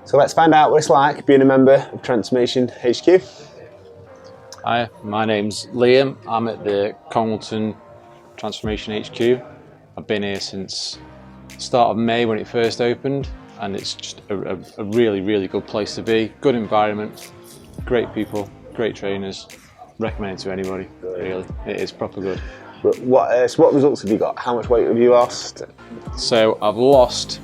So let's find out what it's like being a member of Transformation HQ. Hi, my name's Liam. I'm at the Congleton Transformation HQ. I've been here since the start of May when it first opened, and it's just a really, really good place to be. Good environment, great people, great trainers. Recommend it to anybody, really. It is proper good. So what results have you got? How much weight have you lost? So I've lost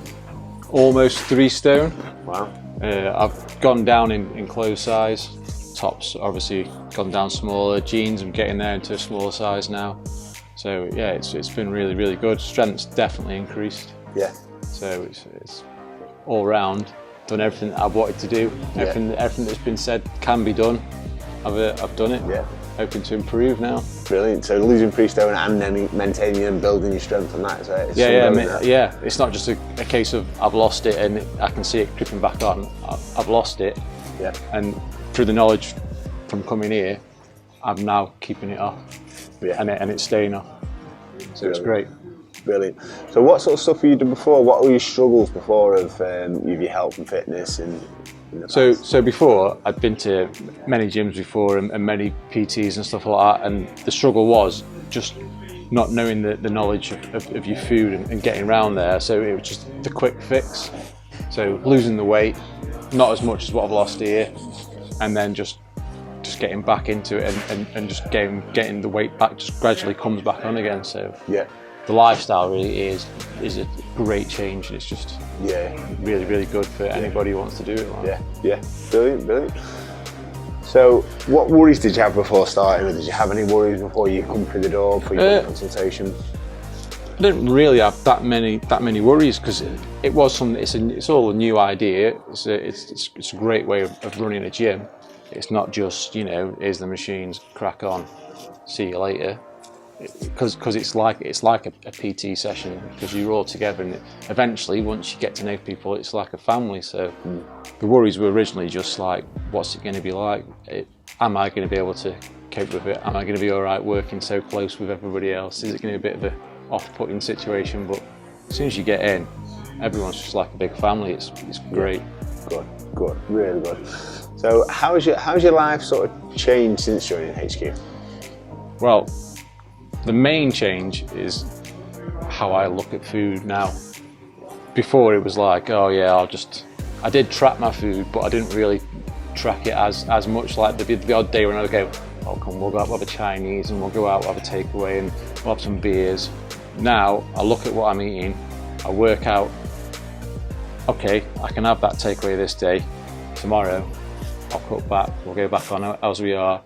almost 3 stone. Wow. I've gone down in clothes size. Tops obviously gone down smaller. Jeans, I'm getting there into a smaller size now. So yeah, it's been really, really good. Strength's definitely increased. Yeah. So it's all round done everything that I've wanted to do. Everything that's been said can be done. I've done it. Yeah. Hoping to improve now. Brilliant. So losing 3 stone and then maintaining and building your strength on that. So it's yeah. It's not just a case of I've lost it and I can see it creeping back on. I've lost it. Yeah. And through the knowledge from coming here, I'm now keeping it off. Yeah. And it's staying off. So it's great. Brilliant. So what sort of stuff have you done before? What were your struggles before of your health and fitness and? So before, I'd been to many gyms before and many PTs and stuff like that, and the struggle was just not knowing the knowledge of your food and getting around there. So it was just the quick fix. So losing the weight, not as much as what I've lost here, and then just getting back into it and just getting the weight back just gradually comes back on again. So yeah. The lifestyle really is a great change, and it's just really, really good for anybody who wants to do it. Like. Yeah, brilliant. So, what worries did you have before starting? Did you have any worries before you come through the door, before you got a consultation? I didn't really have that many worries because it was something. It's all a new idea. It's a great way of running a gym. It's not just here's the machines, crack on, see you later. Because it's like a PT session, because you're all together, and eventually once you get to know people, it's like a family. So the worries were originally just like, what's it going to be like? Am I going to be able to cope with it? Am I going to be all right working so close with everybody else? Is it going to be a bit of a off-putting situation? But as soon as you get in, everyone's just like a big family. It's great. Good, really good. So how's your life sort of changed since joining HQ? Well, the main change is how I look at food now. Before it was like, oh yeah, I did track my food, but I didn't really track it as much. Like the odd day when I would go, oh come, we'll go out, we'll have a Chinese, and we'll go out, we'll have a takeaway, and we'll have some beers. Now I look at what I'm eating, I work out, okay, I can have that takeaway this day, tomorrow I'll cut back, we'll go back on as we are.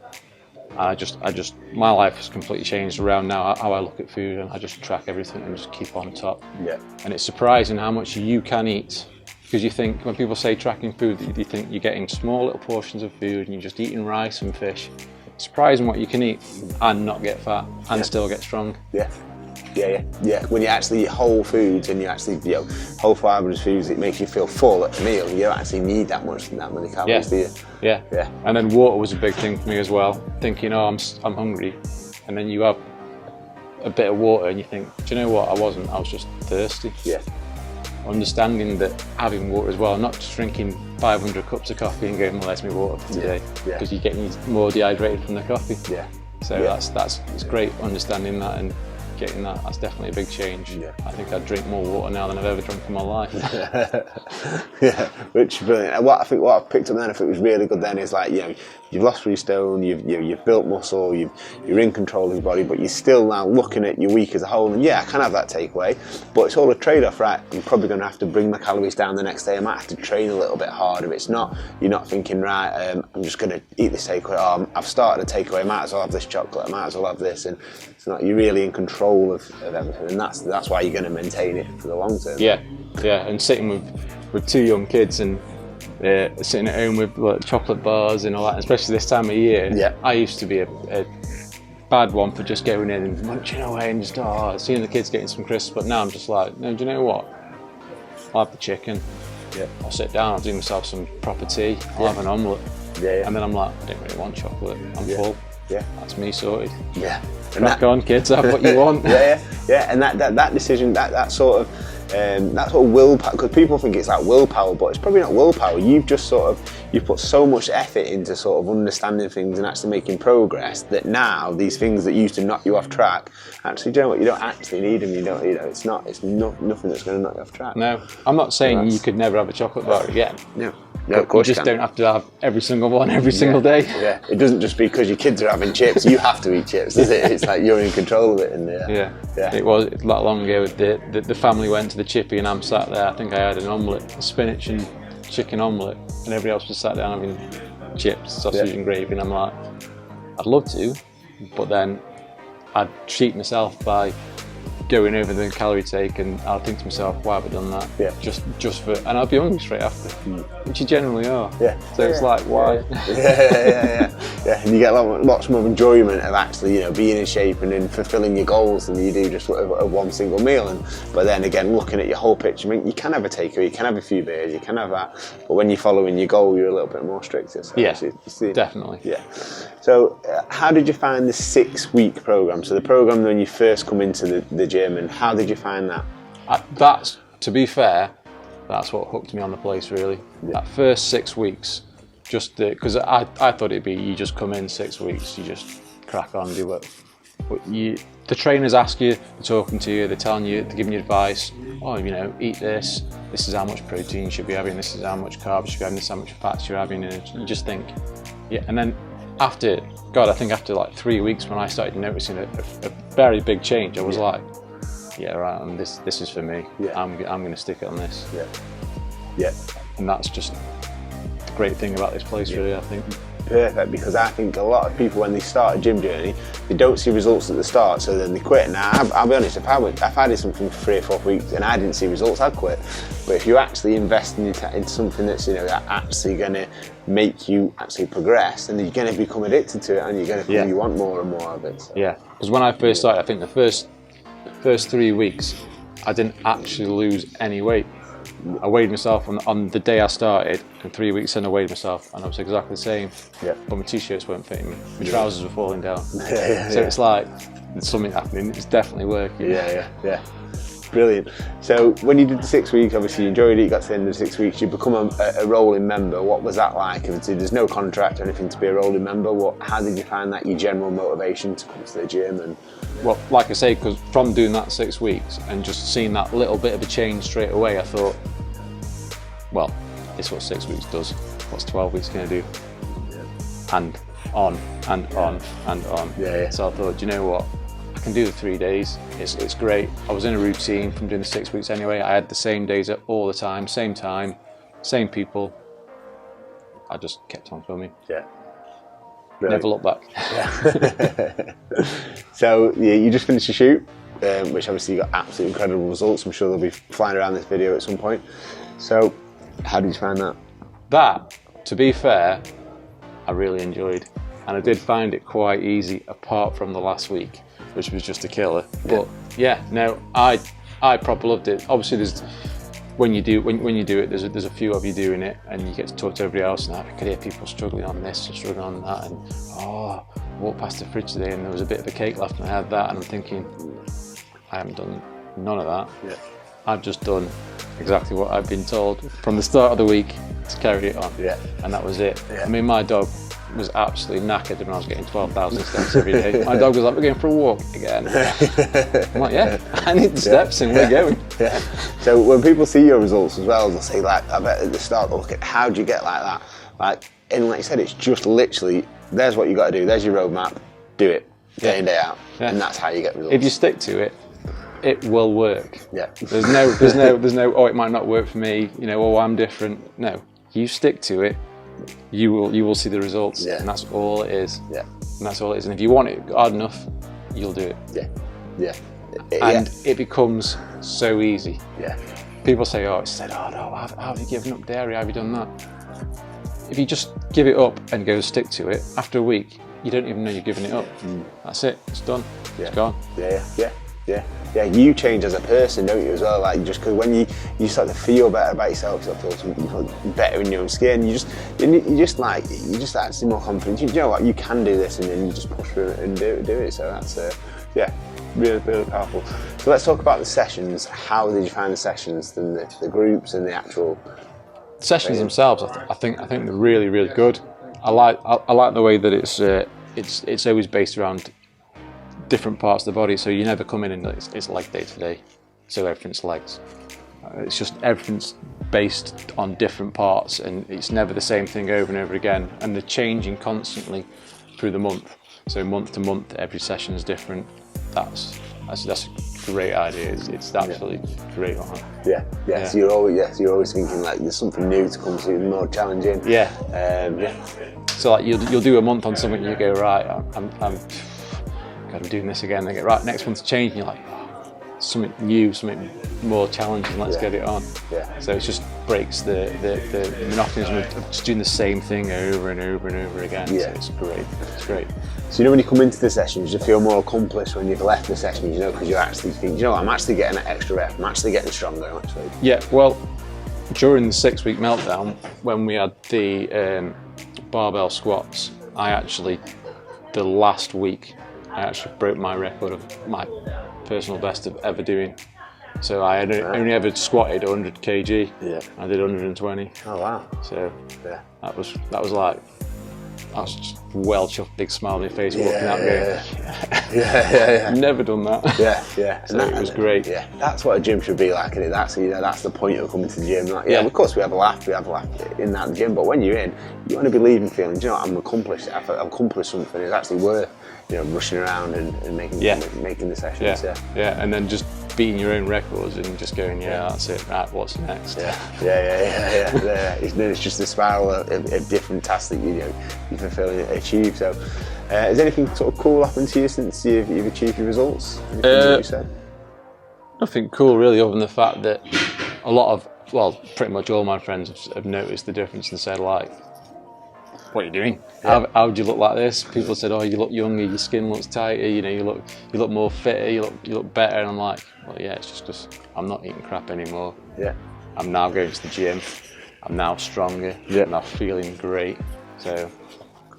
My life has completely changed around now, how I look at food, and I just track everything and just keep on top. Yeah. And it's surprising how much you can eat, because you think, when people say tracking food, you think you're getting small little portions of food and you're just eating rice and fish. It's surprising what you can eat and not get fat and still get strong. Yeah. When you actually eat whole foods and you actually, whole fibrous foods, it makes you feel full at the meal. You don't actually need that many calories, do you? Yeah. And then water was a big thing for me as well. Thinking, I'm hungry, and then you have a bit of water and you think, do you know what? I was just thirsty. Yeah. Understanding that having water as well, not just drinking 500 cups of coffee and going, well, there's my water for today, because you're getting more dehydrated from the coffee. Yeah. So it's great understanding that and getting that. That's definitely a big change. Yeah. I think I drink more water now than I've ever drunk in my life. Which is brilliant. And what I've picked up then, if it was really good then, is like, you've lost 3 stone, you've built muscle, you're in control of your body, but you're still now looking at your week as a whole, and I can have that takeaway, but it's all a trade-off, right? I'm probably going to have to bring my calories down the next day. I might have to train a little bit harder. It's not, you're not thinking, right, I'm just going to eat this takeaway, I've started a takeaway, I might as well have this chocolate, I might as well have this, and it's not, you're really in control of everything, and that's why you're going to maintain it for the long term. Yeah, and sitting with 2 young kids and sitting at home with chocolate bars and all that, especially this time of year. Yeah. I used to be a bad one for just going in and munching away and just seeing the kids getting some crisps, but now I'm just like, no, do you know what? I'll have the chicken. Yeah. I'll sit down, I'll do myself some proper tea, I'll have an omelette. Yeah. And then I'm like, I don't really want chocolate, I'm full. Yeah. That's me sorted. Yeah. Crack on, kids, have what you want. Yeah. And that decision, that sort of That's what willpower, because people think it's like willpower, but it's probably not willpower. You've just you've put so much effort into sort of understanding things and actually making progress that now these things that used to knock you off track, actually, do you know what, you don't actually need them. It's nothing that's going to knock you off track. No, I'm not saying you could never have a chocolate bar again. No, of course you just don't have to have every single one every single day. Yeah, it doesn't just because your kids are having chips, you have to eat chips, does it? It's like you're in control of it. And yeah. It was not long ago. The family went to the chippy and I'm sat there. I think I had an omelette, a spinach and chicken omelette, and everybody else was sat down having chips, sausage and gravy. And I'm like, I'd love to, but then I'd cheat myself by going over the calorie take, and I'll think to myself, why have I done that? Yeah. Just for, and I'll be hungry straight after, which you generally are. Yeah. So it's like, why? Yeah. And you get lots more enjoyment of actually, being in shape and then fulfilling your goals than you do just of one single meal. But then again, looking at your whole picture, I mean, you can have a takeaway, you can have a few beers, you can have that, but when you're following your goal, you're a little bit more stricter. So Definitely. Yeah. So how did you find the 6-week program? So the program when you first come into the gym, and how did you find that? That's, to be fair, that's what hooked me on the place really. That first 6 weeks, just because I thought it'd be you just come in 6 weeks, you just crack on, do it. But the trainers ask you, they're talking to you, they're telling you, they're giving you advice. Oh, eat this. This is how much protein you should be having. This is how much carbs you should be having. This is how much fats you're having. And you just think, yeah. And then I think after like 3 weeks, when I started noticing a very big change, I was like, yeah, right, and this is for me. Yeah. I'm going to stick it on this. Yeah. And that's just the great thing about this place, really, I think. Perfect, because I think a lot of people, when they start a gym journey, they don't see results at the start, so then they quit. Now, I'll be honest, if I did something for 3 or 4 weeks and I didn't see results, I'd quit. But if you actually invest into something that's actually going to make you actually progress, then you're going to become addicted to it, and you're going to you want more and more of it. So. Yeah, because when I first started, I think the first 3 weeks, I didn't actually lose any weight. I weighed myself on the day I started, and 3 weeks in I weighed myself, and I was exactly the same. Yeah. But my t-shirts weren't fitting me. My trousers were falling down. So it's like there's something happening. It's definitely working. Yeah. Brilliant. So when you did the 6 weeks, obviously you enjoyed it. You got to the end of the 6 weeks. You become a rolling member. What was that like? There's no contract or anything to be a rolling member. How did you find that? Your general motivation to come to the gym and. Well, like I say, because from doing that 6 weeks and just seeing that little bit of a change straight away, I thought, well, this is what 6 weeks does. What's 12 weeks going to do? And on and on and on. Yeah. So I thought, you know what? I can do the 3 days. It's great. I was in a routine from doing the 6 weeks anyway. I had the same days all the time, same people. I just kept on filming. Yeah. Brilliant. Never look back. So you just finished your shoot, which obviously you got absolutely incredible results. I'm sure they'll be flying around this video at some point. So how did you find that? That, to be fair, I really enjoyed, and I did find it quite easy apart from the last week, which was just a killer. But I proper loved it. Obviously, there's when you do it, there's a few of you doing it, and you get to talk to everybody else, and I could hear people struggling on this and struggling on that, and I walked past the fridge today and there was a bit of a cake left, and I had that, and I'm thinking, I haven't done none of that. Yeah. I've just done exactly what I've been told from the start of the week to carry it on. Yeah. And that was it. Yeah. I mean, my dog was absolutely knackered when I was getting 12,000 steps every day. My dog was like, we're going for a walk again. I'm like, yeah, I need the steps and we're going. Yeah. So when people see your results as well, they'll say, like, I bet at the start, they'll look at how do you get like that? And like you said, it's just literally, there's what you got to do, there's your roadmap, do it day in, day out. Yeah. And that's how you get results. If you stick to it, it will work. Yeah. There's no, oh, it might not work for me, oh, I'm different. No, you stick to it, you will see the results. Yeah. And that's all it is. Yeah. And that's all it is. And if you want it hard enough, you'll do it. Yeah. And it becomes so easy. Yeah. People say, oh, no, how have you given up dairy? How have you done that? If you just give it up and go stick to it, after a week, you don't even know you're giving it up. That's it. It's done. Yeah. It's gone. Yeah, you change as a person, don't you, as well? Like, just because when you start to feel better about yourself, you feel better in your own skin. You just actually more confident. You know what? You can do this, and then you just push through it and do it. So that's Really, really powerful. So let's talk about the sessions. How did you find the sessions, and the groups, and the actual sessions themselves? I think they're really, really good. I like the way that it's always based around different parts of the body. So you never come in and it's leg day today, so everything's legs. It's just everything's based on different parts, and it's never the same thing over and over again. And they're changing constantly through the month. So month to month, every session is different. That's a great idea. It's absolutely great one. Yeah. So you're always thinking like there's something new to come, so more challenging. Yeah. So like you'll do a month on something, and you go, right, I'm doing this again. They get right, next month's change, and you're like, oh, something new, something more challenging. Let's get it on. Yeah. So it just breaks the monotonism of just doing the same thing over and over and over again. Yeah. So it's great. It's great. So when you come into the sessions, you feel more accomplished when you've left the session, because you actually think, I'm actually getting an extra rep, I'm actually getting stronger, actually. Yeah, well, during the 6-week meltdown, when we had the barbell squats, the last week, I actually broke my record of my personal best of ever doing. So I had only ever squatted 100 kg. Yeah. I did 120. Oh wow. So that was like, I was just well chuffed, big smile on my face walking out going, yeah. Never done that. Yeah. So it was great. Yeah, that's what a gym should be like, and that's the point of coming to the gym. Like, of course we have a laugh in that gym, but when you're in, you want to be leaving feeling, I'm accomplished. I've accomplished something. It's actually worth, rushing around and making the sessions. Yeah, and then just beating your own records and just going, that's it. Right, what's next? Yeah. It's just a spiral of different tasks that you fulfill and achieve. So, has anything sort of cool happened to you since you've achieved your results? Anything that you said? Nothing cool really, other than the fact that pretty much all my friends have noticed the difference and said, like, what are you doing? How do you look like this? People said, oh, you look younger, your skin looks tighter, you look more fitter, you look better. And I'm like, well, yeah, it's just because I'm not eating crap anymore. Yeah. I'm now going to the gym. I'm now stronger. I'm now feeling great. So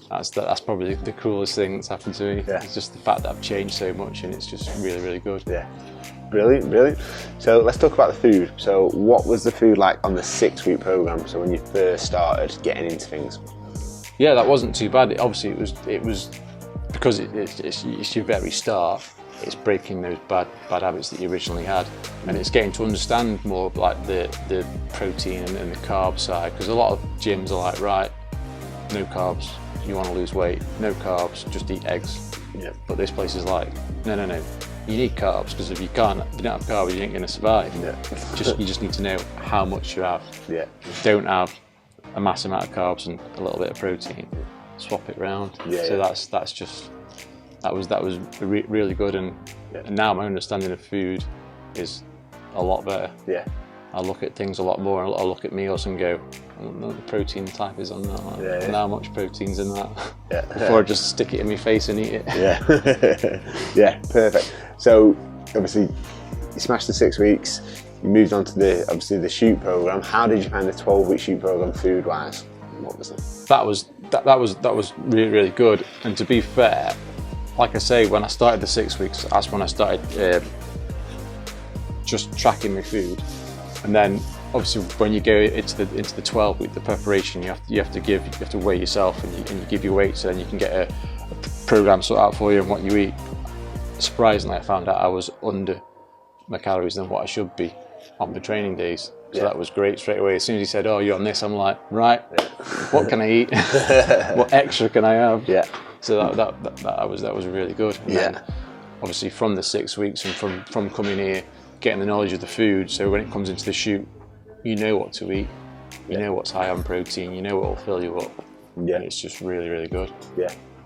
that's probably the coolest thing that's happened to me. Yeah. It's just the fact that I've changed so much, and it's just really, really good. Yeah. Brilliant. So let's talk about the food. So what was the food like on the 6-week program? So when you first started getting into things? Yeah, that wasn't too bad. Obviously, it was because it's your very start. It's breaking those bad habits that you originally had, and it's getting to understand more of like the protein and the carb side. Because a lot of gyms are like, right, no carbs. You want to lose weight? No carbs. Just eat eggs. Yeah. But this place is like, no. You need carbs, because if you don't have carbs, you ain't going to survive. Yeah. You just need to know how much you have. Yeah. Don't have a mass amount of carbs and a little bit of protein. Swap it around. That was really good, and now my understanding of food is a lot better. Yeah. I look at things a lot more. I look at meals and go, I don't know what the protein type is on that. And how much protein's in that. Yeah. Before I just stick it in my face and eat it. Yeah. Yeah. Perfect. So obviously you smashed the 6 weeks. You moved on to the shoot program. How did you find the 12-week shoot program food wise? What was it? That was really, really good. And to be fair, like I say, when I started the 6 weeks, that's when I started just tracking my food. And then obviously when you go into the 12-week, the preparation, you have to weigh yourself, and you give your weight, so then you can get a program sorted out for you and what you eat. Surprisingly, I found out I was under my calories than what I should be on the training days. So that was great straight away. As soon as he said, oh, you're on this, I'm like, right, what can I eat? What extra can I have? Yeah. So that was really good. And then obviously from the 6 weeks and from coming here, getting the knowledge of the food, so when it comes into the shoot, you know what to eat, you know what's high on protein, you know what will fill you up. Yeah. And it's just really, really good.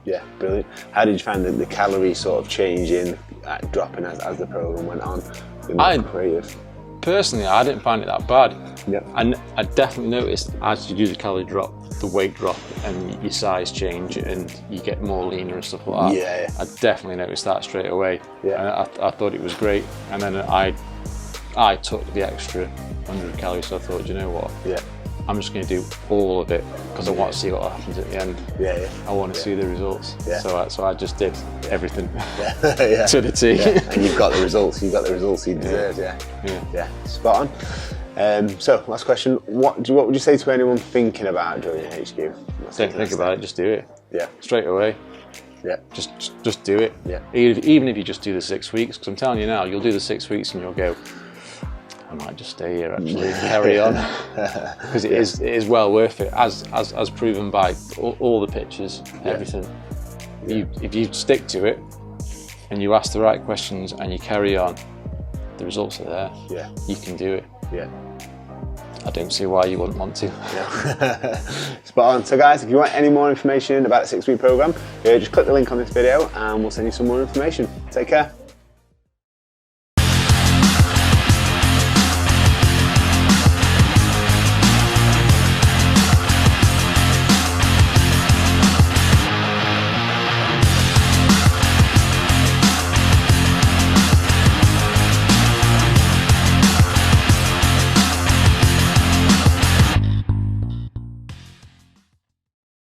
Yeah, brilliant. How did you find the calorie sort of changing, dropping as the program went on? Creative. Personally, I didn't find it that bad. Yeah. And I definitely noticed as you do the calorie drop, the weight drop, and your size change, and you get more leaner and stuff like that. Yeah. I definitely noticed that straight away. Yeah. And I thought it was great. And then I took the extra 100 calories, so I thought, you know what? Yeah. I'm just going to do all of it because I want to see what happens at the end. Yeah. I want to see the results. Yeah. So I just did everything Yeah. to the T. Yeah. And you've got the results. You've got the results you deserve. Yeah. Spot on. So last question: What would you say to anyone thinking about joining HQ? Don't think about it. Just do it. Yeah. Straight away. Yeah. Just do it. Yeah. Even if you just do the 6 weeks, because I'm telling you now, you'll do the 6 weeks and you'll go, I might just stay here actually and carry on, because it is well worth it, as proven by all the pictures, everything. If you stick to it and you ask the right questions and you carry on, the results are there. Yeah. You can do it. Yeah. I don't see why you wouldn't want to. Yeah. Spot on. So guys, if you want any more information about the 6-week program, just click the link on this video and we'll send you some more information. Take care.